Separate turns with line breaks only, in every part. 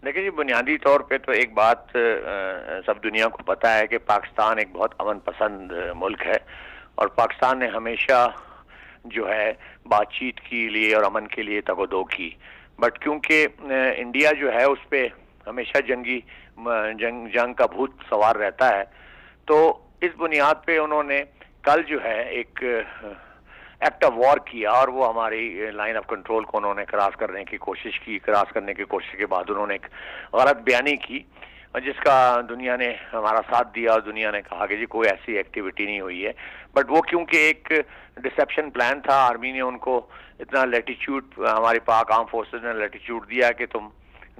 دیکھیں جی، بنیادی طور پہ تو ایک بات سب دنیا کو پتہ ہے کہ پاکستان ایک بہت امن پسند ملک ہے، اور پاکستان نے ہمیشہ جو ہے بات چیت کے لیے اور امن کے لیے تگ و دو کی. بٹ کیونکہ انڈیا جو ہے اس پہ ہمیشہ جنگ کا بھوت سوار رہتا ہے، تو اس بنیاد پہ انہوں نے کل جو ہے ایک ایکٹ آف وار کیا، اور وہ ہماری لائن آف کنٹرول کو انہوں نے کراس کرنے کی کوشش کی. کراس کرنے کی کوشش کے بعد انہوں نے ایک غلط بیانی کی، جس کا دنیا نے ہمارا ساتھ دیا، اور دنیا نے کہا کہ جی کوئی ایسی ایکٹیویٹی نہیں ہوئی ہے. بٹ وہ کیونکہ ایک ڈسیپشن پلان تھا، آرمی نے ان کو اتنا لیٹیچیوڈ، ہمارے پاک آرم فورسز نے لیٹیچیوڈ دیا کہ تم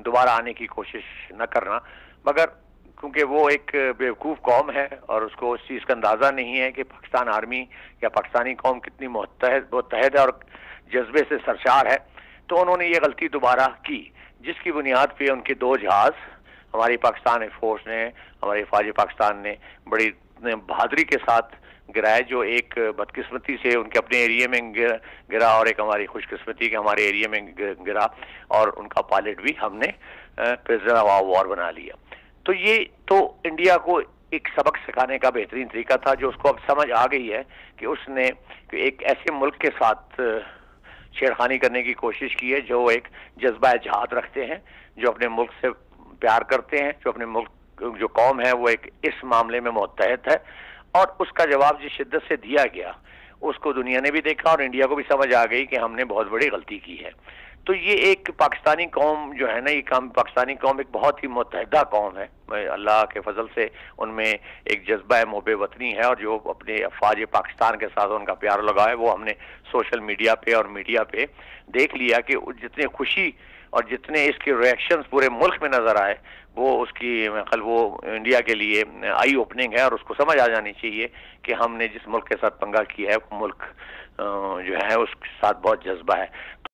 دوبارہ آنے کی کوشش نہ کرنا. مگر کیونکہ وہ ایک بیوقوف قوم ہے اور اس کو اس چیز کا اندازہ نہیں ہے کہ پاکستان آرمی یا پاکستانی قوم کتنی متحد ہے اور جذبے سے سرشار ہے، تو انہوں نے یہ غلطی دوبارہ کی، جس کی بنیاد پہ ان کے دو جہاز ہماری پاکستان ایئر فورس نے، ہماری فوج پاکستان نے بڑی بہادری کے ساتھ گرائے، جو ایک بدقسمتی سے ان کے اپنے ایریے میں گرا اور ایک ہماری خوش قسمتی کے ہمارے ایریے میں گرا، اور ان کا پائلٹ بھی ہم نے پرزنر آف وار بنا لیا. تو یہ تو انڈیا کو ایک سبق سکھانے کا بہترین طریقہ تھا، جو اس کو اب سمجھ آ گئی ہے کہ اس نے ایک ایسے ملک کے ساتھ چھیڑخانی کرنے کی کوشش کی ہے جو ایک جذبہ جہاد رکھتے ہیں، جو اپنے ملک سے پیار کرتے ہیں، جو اپنے ملک جو قوم ہے وہ ایک اس معاملے میں متحد ہے. اور اس کا جواب جس شدت سے دیا گیا، اس کو دنیا نے بھی دیکھا اور انڈیا کو بھی سمجھ آ گئی کہ ہم نے بہت بڑی غلطی کی ہے. تو یہ ایک پاکستانی قوم جو ہے نا، یہ پاکستانی قوم ایک بہت ہی متحدہ قوم ہے. اللہ کے فضل سے ان میں ایک جذبہ محب وطنی ہے، اور جو اپنے افواج پاکستان کے ساتھ ان کا پیار لگا ہے، وہ ہم نے سوشل میڈیا پہ اور میڈیا پہ دیکھ لیا کہ جتنے خوشی اور جتنے اس کے ریئیکشنز پورے ملک میں نظر آئے، وہ اس کی وہ انڈیا کے لیے آئی اوپننگ ہے. اور اس کو سمجھ آ جانی چاہیے کہ ہم نے جس ملک کے ساتھ پنگا کیا ہے، وہ ملک جو ہے اس کے ساتھ بہت جذبہ ہے.